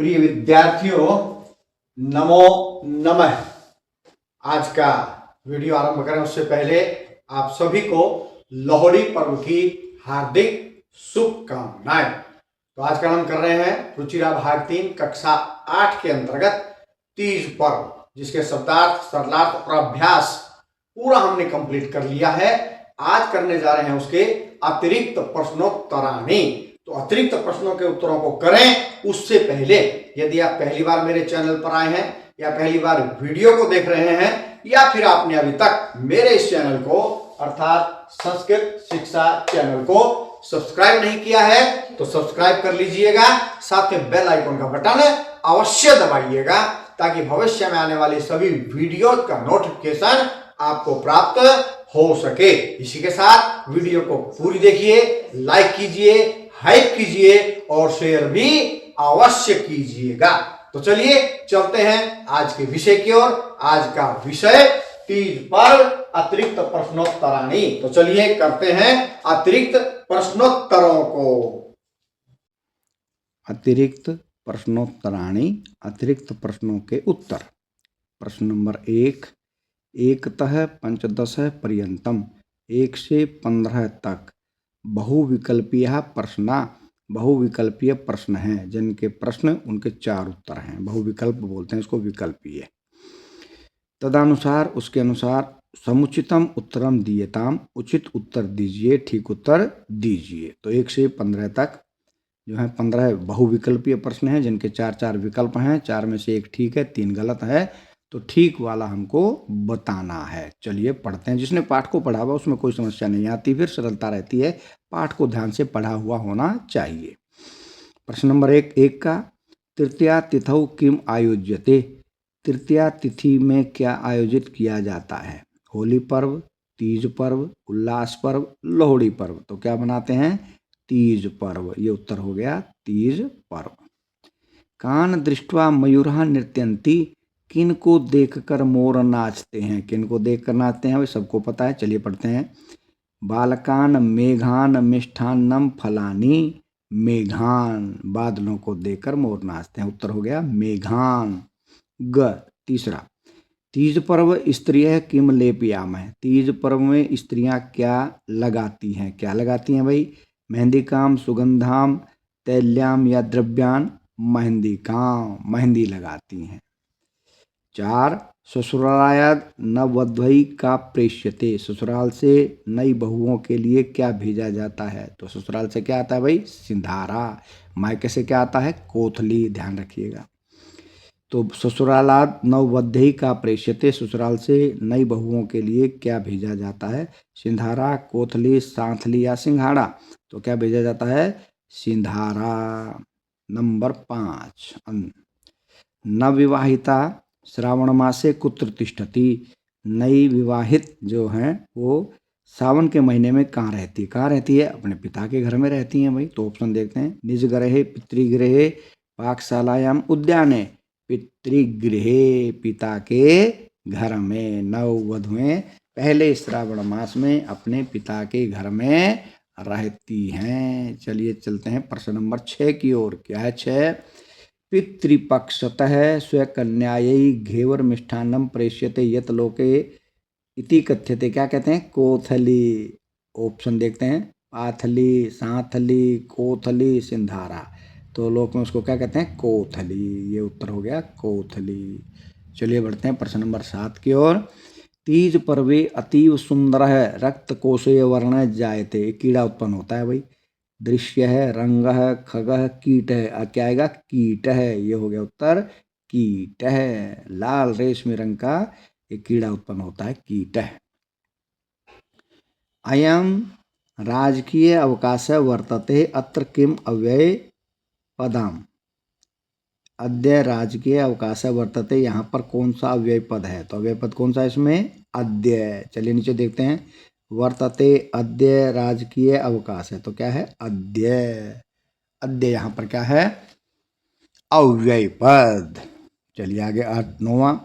प्रिय विद्यार्थियों, नमो नमः। आज का वीडियो आरंभ करें उससे पहले आप सभी को लोहड़ी पर्व की हार्दिक शुभकामनाएं। तो आज का हम कर रहे हैं रुचिरा भाग 3 कक्षा 8 के अंतर्गत तीज पर्व, जिसके शब्दार्थ, सरलार्थ और अभ्यास पूरा हमने कंप्लीट कर लिया है। आज करने जा रहे हैं उसके अतिरिक्त प्रश्नोत्तराणी। तो अतिरिक्त प्रश्नों के उत्तरों को करें उससे पहले यदि आप पहली बार मेरे चैनल पर आए हैं या पहली बार वीडियो को देख रहे हैं या फिर आपने अभी तक मेरे इस चैनल को अर्थात संस्कृत शिक्षा चैनल को सब्सक्राइब नहीं किया है तो सब्सक्राइब कर लीजिएगा। साथ में बेल आइकन का बटन अवश्य दबाइएगा ताकि भविष्य में आने वाली सभी वीडियो का नोटिफिकेशन आपको प्राप्त हो सके। इसी के साथ वीडियो को पूरी देखिए, लाइक कीजिए, हाइप कीजिए और शेयर भी अवश्य कीजिएगा। तो चलिए चलते हैं आज के विषय की ओर। आज का विषय तीज पर्व अतिरिक्त प्रश्नोत्तराणी। तो चलिए करते हैं अतिरिक्त प्रश्नोत्तरों को। अतिरिक्त प्रश्नोत्तराणी, अतिरिक्त प्रश्नों के उत्तर। प्रश्न नंबर 1, एकतः पंचदश पर्यंतम 1 से 15 तक बहुविकल्पीय प्रश्ना, बहुविकल्पीय प्रश्न हैं जिनके प्रश्न उनके 4 उत्तर हैं। बहुविकल्प बोलते हैं इसको, विकल्पीय। तदनुसार उसके अनुसार समुचितम उत्तरम दीयताम, उचित उत्तर दीजिए, ठीक उत्तर दीजिए। तो 1 से 15 तक जो है 15 बहुविकल्पीय प्रश्न हैं जिनके 4 विकल्प हैं। 4 में से 1 ठीक है, 3 गलत है। तो ठीक वाला हमको बताना है। चलिए पढ़ते हैं। जिसने पाठ को पढ़ा हुआ उसमें कोई समस्या नहीं आती, फिर सरलता रहती है। पाठ को ध्यान से पढ़ा हुआ होना चाहिए। प्रश्न नंबर 1 का, तृतीया तिथौ किम आयोज्यते, तृतीया तिथि में क्या आयोजित किया जाता है? होली पर्व, तीज पर्व, उल्लास पर्व, लोहड़ी पर्व। तो क्या बनाते हैं? तीज पर्व। ये उत्तर हो गया तीज पर्व। कान दृष्ट्वा मयूरः नृत्यन्ति, किन को देखकर मोर नाचते हैं? किन को देखकर नाचते हैं? भाई सबको पता है। चलिए पढ़ते हैं। बालकान मेघान मिष्ठान्नम फलानी, मेघान, बादलों को देखकर मोर नाचते हैं। उत्तर हो गया मेघान। तीसरा, तीज पर्व स्त्रियः किम लेपयामः, तीज पर्व में स्त्रियां क्या लगाती हैं? क्या लगाती हैं भाई? मेहंदी काम, सुगंधाम, तैल्याम या द्रव्यान? मेहंदी काम, मेहंदी लगाती हैं। 4, ससुरालयाद नववधूई का प्रेष्यते, ससुराल से नई बहुओं के लिए क्या भेजा जाता है? तो ससुराल से क्या आता है भाई? सिंधारा। मायके से क्या आता है? कोथली। ध्यान रखिएगा। तो ससुरालाद नववधूई का प्रेष्यते, ससुराल से नई बहुओं के लिए क्या भेजा जाता है? सिंधारा, कोथली, सांथली या सिंघाड़ा। तो क्या भेजा जाता है? सिंधारा। नंबर 5, नवविवाहिता श्रावण मासे कुत्र तिष्ठति, नई विवाहित जो हैं वो सावन के महीने में कहाँ रहती है? कहाँ रहती है? अपने पिता के घर में रहती हैं भाई। तो ऑप्शन देखते हैं। निजगृहे, पितृगृहे, पाकशालायाम, उद्याने। पितृगृहे, पिता के घर में। नववधुएं पहले श्रावण मास में अपने पिता के घर में रहती हैं। चलिए चलते हैं प्रश्न नंबर 6 की ओर। क्या है 6? पितृपक्षतः स्वकन्यायै घेवर मिष्ठान्नम प्रेष्यते यत लोके इति कथ्यते। क्या कहते हैं? कोथली। ऑप्शन देखते हैं। पाथली, सांथली, कोथली, सिंधारा। तो लोक में उसको क्या कहते हैं? कोथली। ये उत्तर हो गया कोथली। चलिए बढ़ते हैं प्रश्न नंबर 7 की ओर। तीज पर्वे अतीव सुंदर है रक्त कोशे वर्ण जायते, कीड़ा उत्पन्न होता है भाई। दृश्य है, रंग है, खग है, कीट है। क्या आएगा? कीट है। ये हो गया उत्तर कीट है। लाल रेशमी रंग का एक कीड़ा उत्पन्न होता है, कीट है। अयम राजकीय अवकाश वर्तते अत्र किम अव्यय पदम, अद्य राजकीय अवकाश वर्तते, यहाँ पर कौन सा अव्यय पद है? तो अव्यय पद कौन सा है इसमें? अद्य। चलिए नीचे देखते हैं। वर्तते अद्य राजकीय अवकाश है तो क्या है? अद्य। अद्य यहाँ पर क्या है? अव्यय पद। चलिए आगे 9वां,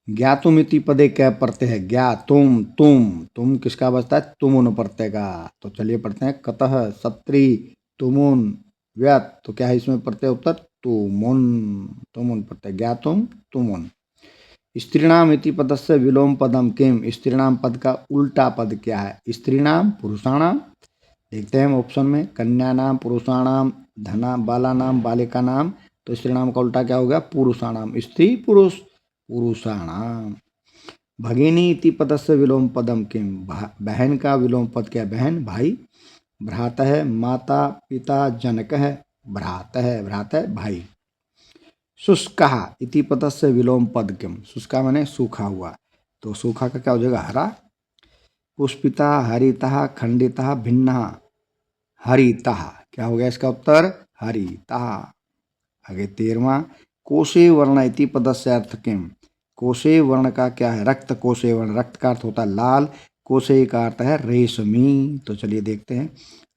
ज्ञातुमिति पदे क्या प्रत्यय है? ज्ञातुम, तुम किसका बचता है? तुमुन प्रत्यय का। तो चलिए पढ़ते हैं। कतः, सत्री, तुमुन, व्यत। तो क्या है इसमें प्रत्यय? उत्तर तुमुन, तुमुन प्रत्यय ज्ञातुम तुमुन। स्त्रीणाम इति पदस्य विलोम पदम किम, स्त्रीणाम पद का उल्टा पद क्या है? स्त्रीणाम पुरुषाणाम, देखते हैं हम ऑप्शन में, कन्यानाम पुरुषाणाम, धना बालानाम बालिका नाम, तो स्त्रीणाम का उल्टा क्या हो गया? पुरुषाणाम, स्त्री पुरुष पुरुषाणाम। भगिनी इति पदस्य विलोम पदम किम, बहन का विलोम पद क्या? बहन भाई। भ्रातः माता पिता जनकः, भ्रातः भ्रातः भाई। शुष्कः इति पदस्य विलोम पद किम, शुष्का माने सूखा हुआ, तो सूखा का क्या हो जाएगा? हरा। पुष्पिता हरितः खंडितः भिन्नः, हरितः, क्या हो गया इसका उत्तर? हरितः। आगे 13वां, कोशे वर्ण इति पदस्य अर्थ किम, कोशे वर्ण का क्या है? रक्त कोशे वर्ण, रक्त का अर्थ होता है लाल, कोशे का अर्थ है रेशमी। तो चलिए देखते हैं,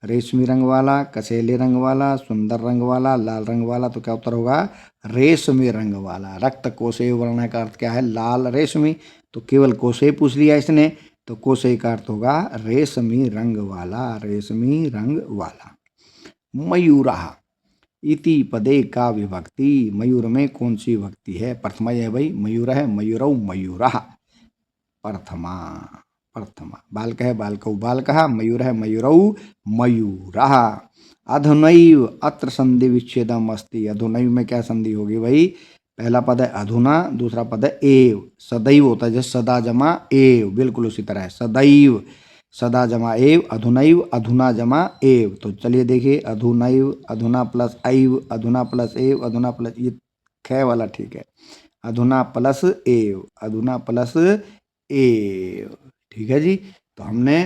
रेशमी रंग वाला, कसेले रंग वाला, सुंदर रंग वाला, लाल रंग वाला, तो क्या उत्तर होगा? रेशमी रंग वाला। रक्त कोशे वर्ण का अर्थ क्या है? लाल रेशमी, तो केवल कोशे पूछ लिया इसने, तो कोशे का अर्थ होगा रेशमी रंग वाला, रेशमी रंग वाला। मयूरः इति पदे का विभक्ति, मयूर में कौन सी विभक्ति है? प्रथमा है भाई, मयूर है, मयूरौ मयूरः, प्रथमा प्रथमा। बालक है, बालकौ बालकः, मयूर है, मयूरौ मयूरः। अधुनैव अत्र संधि विच्छेदम अस्ति, अधुनैव में क्या संधि होगी भाई? पहला पद है अधुना, दूसरा पद है एव, सदैव होता है, जैसे सदा जमा एव, बिल्कुल उसी तरह है, सदैव सदा जमा एव, अधुनैव अधुना जमा एव। तो चलिए देखिए, अधुनैव, अधुना प्लस ऐव, अधुना प्लस एव, अधुना प्लस, ये ख वाला ठीक है, अधुना प्लस एव, अधुना प्लस एव, ठीक है जी। तो हमने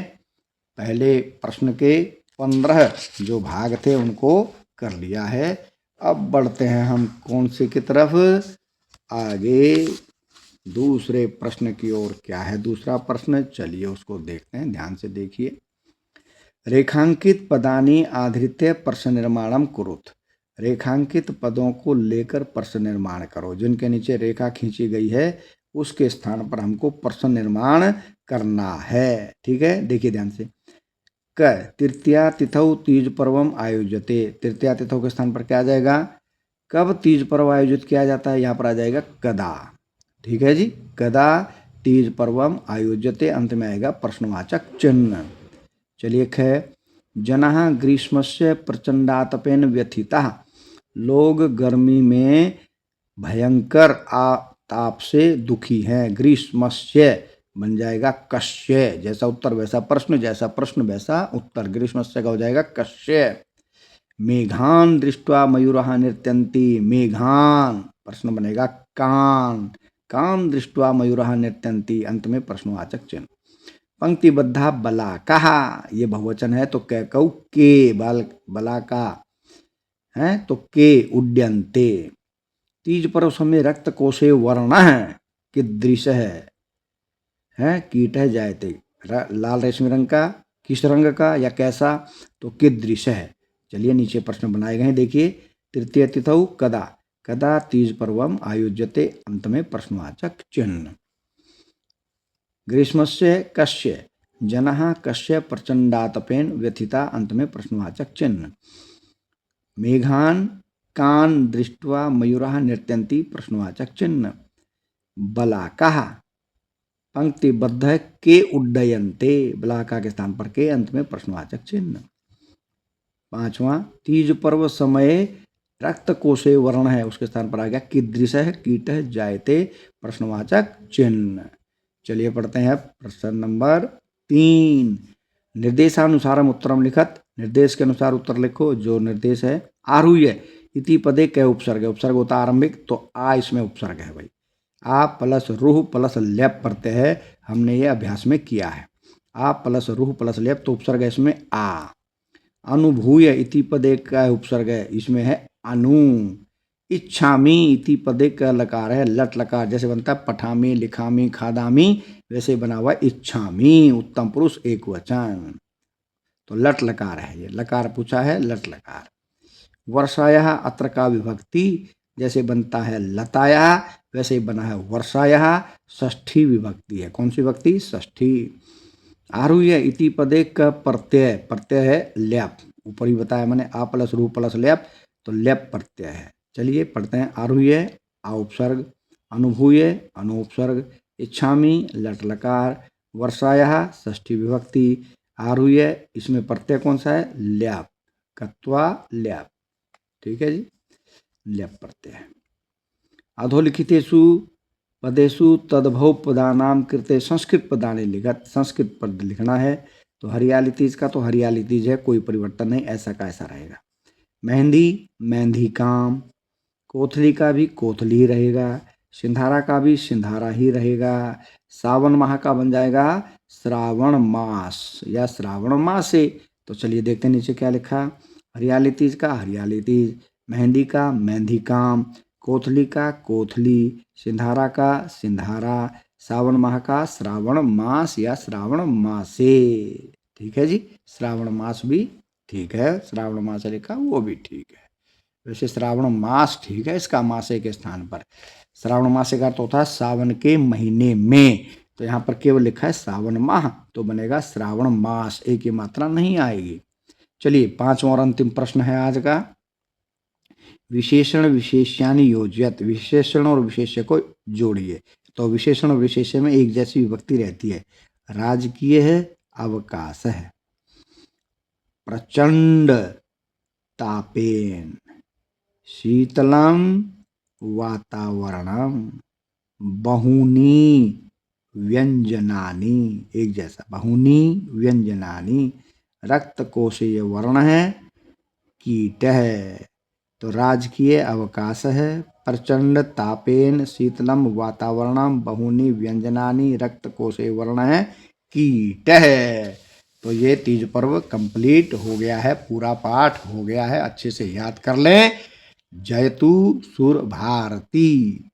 पहले प्रश्न के 15 जो भाग थे उनको कर लिया है। अब बढ़ते हैं हम कौन से की तरफ? आगे दूसरे प्रश्न की ओर। क्या है दूसरा प्रश्न? चलिए उसको देखते हैं, ध्यान से देखिए। रेखांकित पदानि आधृत्य प्रश्न निर्माणम कुरुत, रेखांकित पदों को लेकर प्रश्न निर्माण करो, जिनके नीचे रेखा खींची गई है उसके स्थान पर हमको प्रश्न निर्माण करना है। ठीक है, देखिए ध्यान से। क तृतीया तिथौ तीज पर्वम आयोजते, तृतीया तिथौ के स्थान पर क्या आ जाएगा? कब तीज पर्व आयोजित किया जाता है? यहाँ पर आ जाएगा कदा। ठीक है जी, कदा तीज पर्वम आयोज्यते, अंत में आएगा प्रश्नवाचक चिन्ह। चलिए ख जनः ग्रीष्मस्य प्रचंडातपेन व्यथितः, लोग गर्मी में भयंकर ताप से दुखी हैं। ग्रीष्मस्य बन जाएगा कस्य, जैसा उत्तर वैसा प्रश्न, जैसा प्रश्न वैसा उत्तर, ग्रीष्मस्य का हो जाएगा कस्य। मेघान दृष्ट्वा मयूरः नृत्यन्ति, मेघान प्रश्न बनेगा कान, कान दृष्ट्वा मयूरः नृत्यन्ति, अंत में प्रश्नवाचक चिन्ह। पंक्तिबद्धा बलाकाः, ये बहुवचन है तो कैकऊ के, बलाका है तो के उड्यन्ते। तीज पर्व समय रक्त कोशे वर्णः कीदृशः है, कीटः जायते, लाल रेशमी रंग का, किस रंग का या कैसा? तो कीदृशः। चलिए नीचे प्रश्न बनाए गए हैं, देखिए। तृतीय तिथौ कदा, कदा तीज पर्वम आयोज्यते, अंत में प्रश्नवाचक चिन्ह। ग्रीष्मस्य कस्य, जनः कस्य प्रचंडातपेन व्यथिता, अंत में प्रश्नवाचक चिन्ह। मेघान कान दृष्ट्वा मयूरः नृत्यन्ति, प्रश्नवाचक चिन्ह। बलाकाः पंक्तिबद्ध है के उड्डयन्ते, बलाका के स्थान पर के, अंत में प्रश्नवाचक चिन्ह। 5वां, तीज पर्व समय रक्त कोशे वर्ण है, उसके स्थान पर आ गया कीदृशः, कीटः जायते, प्रश्नवाचक चिन्ह। चलिए पढ़ते हैं प्रश्न नंबर 3। निर्देशानुसारम उत्तरम लिखत, निर्देश के अनुसार उत्तर लिखो। जो निर्देश है, आरूह्य इति पदे कै उपसर्ग है, उपसर्ग होता आरंभिक, तो आ इसमें उपसर्ग है भाई। आ प्लस रूह प्लस लेप प्रत्यय है, हमने ये अभ्यास में किया है। आ प्लस रूह प्लस लेप, तो उपसर्ग है इसमें आ। अनुभूय इति पदे का उपसर्ग है, इसमें है अनु। इच्छामी इति पदे का लकार है, लट लकार, जैसे बनता है पठामी लिखामी खादामी, वैसे बना हुआ इच्छामी, उत्तम पुरुष एक वचन, तो लट लकार है, ये लकार पूछा है, लट लकार। वर्षाया अत्र का विभक्ति, जैसे बनता है लताया, वैसे ही बना है वर्षाया, षष्ठी विभक्ति है। कौन सी विभक्ति? षष्ठी। आरूह्य इति पदे का प्रत्यय, प्रत्यय है ल्याप, ऊपर ही बताया मैंने, आ प्लस रू प्लस ल्याप, तो ल्याप प्रत्यय है। चलिए पढ़ते हैं। आरूह्य औपसर्ग, अनुभूय अनोपसर्ग, इच्छामि लट लकार, वर्षायः षष्ठी विभक्ति। आरूह्य इसमें प्रत्यय कौन सा है? ल्याप, कत्वा ल्याप, ठीक है जी, ल्याप प्रत्यय है। अधोलिखितेषु पदेषु तद्भव पदानाम कृते संस्कृत पदानि लिखत, संस्कृत पद लिखना है। तो हरियाली तीज का तो हरियाली तीज है, कोई परिवर्तन नहीं, ऐसा का ऐसा रहेगा। मेहंदी मेहंदी काम, कोथली का भी कोथली ही रहेगा, सिंधारा का भी सिंधारा ही रहेगा। सावन माह का बन जाएगा श्रावण मास या श्रावण मासे। तो चलिए देखते हैं नीचे क्या लिखा। हरियाली तीज का हरियाली तीज, मेहंदी का मेहंदी काम, कोथली का कोथली, सिंधारा का सिंधारा, सावन माह का श्रावण मास या श्रावण मासे। ठीक है जी, श्रावण मास भी ठीक है, श्रावण मास लिखा वो भी ठीक है। वैसे श्रावण मास ठीक है, इसका मासे के स्थान पर। श्रावण मासे का अर्थ होता है सावन के महीने में, तो यहाँ पर केवल लिखा है श्रावण माह, तो बनेगा श्रावण मास, एक ही मात्रा नहीं आएगी। चलिए पांचवा और अंतिम प्रश्न है आज का। विशेषण विशेष्यानि योजयत, विशेषण और विशेष्य को जोड़िए। तो विशेषण और विशेष्य में एक जैसी विभक्ति रहती है। राजकीय है, अवकाश है। प्रचंड तापेन, शीतलम वातावरणम, बहूनि व्यंजनानि, एक जैसा, बहूनि व्यंजनानि। रक्तकोशीय वर्ण है, कीट है। तो राजकीय अवकाश है, प्रचंड तापेन शीतलम वातावरणम बहूनि व्यंजनानि, रक्तकोशीय वर्ण है, कीट है। तो ये तीज पर्व कंप्लीट हो गया है, पूरा पाठ हो गया है, अच्छे से याद कर लें। जयतु सुर भारती।